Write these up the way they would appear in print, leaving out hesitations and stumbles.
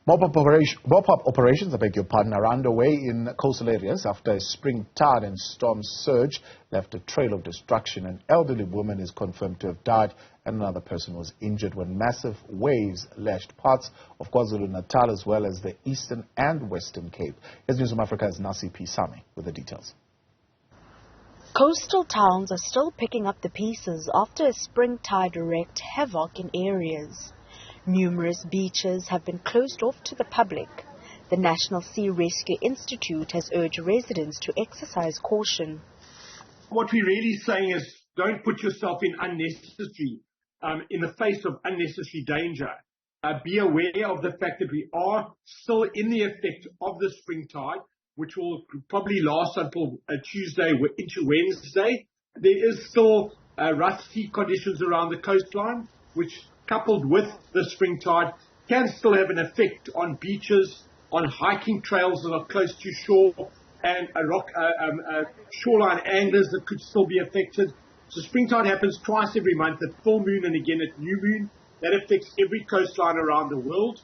Mop-up operations, I beg your pardon, are underway in coastal areas after a spring tide and storm surge left a trail of destruction. An elderly woman is confirmed to have died and another person was injured when massive waves lashed parts of KwaZulu-Natal as well as the Eastern and Western Cape. Here's Newzroom Afrika's Nasiphi with the details. Coastal towns are still picking up the pieces after a spring tide wreaked havoc in areas. Numerous beaches have been closed off to the public. The National Sea Rescue Institute has urged residents to exercise caution. What we're really saying is don't put yourself in the face of unnecessary danger. Be aware of the fact that we are still in the effect of the spring tide, which will probably last until Tuesday into Wednesday. There is still rough sea conditions around the coastline, which coupled with the spring tide can still have an effect on beaches, on hiking trails that are close to shore, and shoreline anglers that could still be affected. So spring tide happens twice every month, at full moon and again at new moon. That affects every coastline around the world.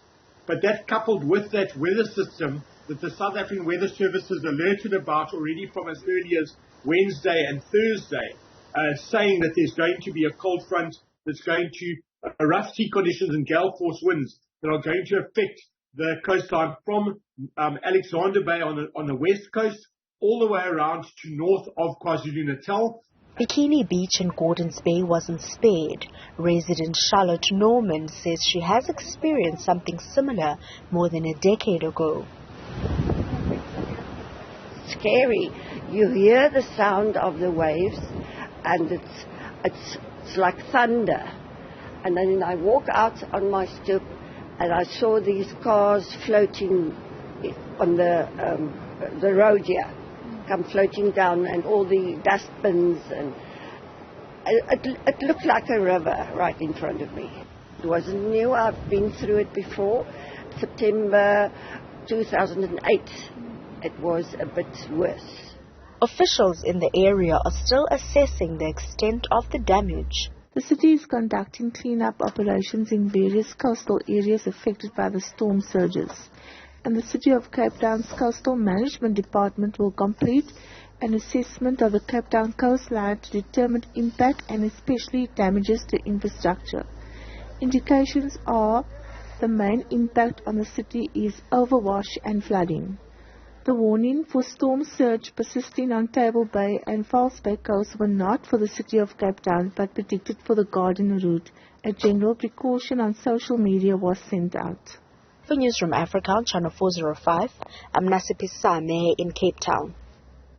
But that coupled with that weather system that the South African Weather Service has alerted about already from as early as Wednesday and Thursday, saying that there's going to be a cold front that's going to rough sea conditions and gale force winds that are going to affect the coastline from Alexander Bay on the west coast all the way around to north of KwaZulu-Natal. Bikini Beach in Gordons Bay wasn't spared. Resident Charlotte Norman says she has experienced something similar more than a decade ago. Scary. You hear the sound of the waves and it's like thunder. And then I walk out on my stoop and I saw these cars floating on the road here, come floating down, and all the dustbins, and it looked like a river right in front of me. It wasn't new. I've been through it before. September 2008, it was a bit worse. Officials in the area are still assessing the extent of the damage. The city is conducting clean-up operations in various coastal areas affected by the storm surges, and the City of Cape Town's Coastal Management Department will complete an assessment of the Cape Town coastline to determine impact and especially damages to infrastructure. Indications are the main impact on the city is overwash and flooding. The warning for storm surge persisting on Table Bay and False Bay coast were not for the City of Cape Town but predicted for the Garden route. A general precaution on social media was sent out. For Newzroom Afrika on Channel 405, I'm Nasiphi in Cape Town.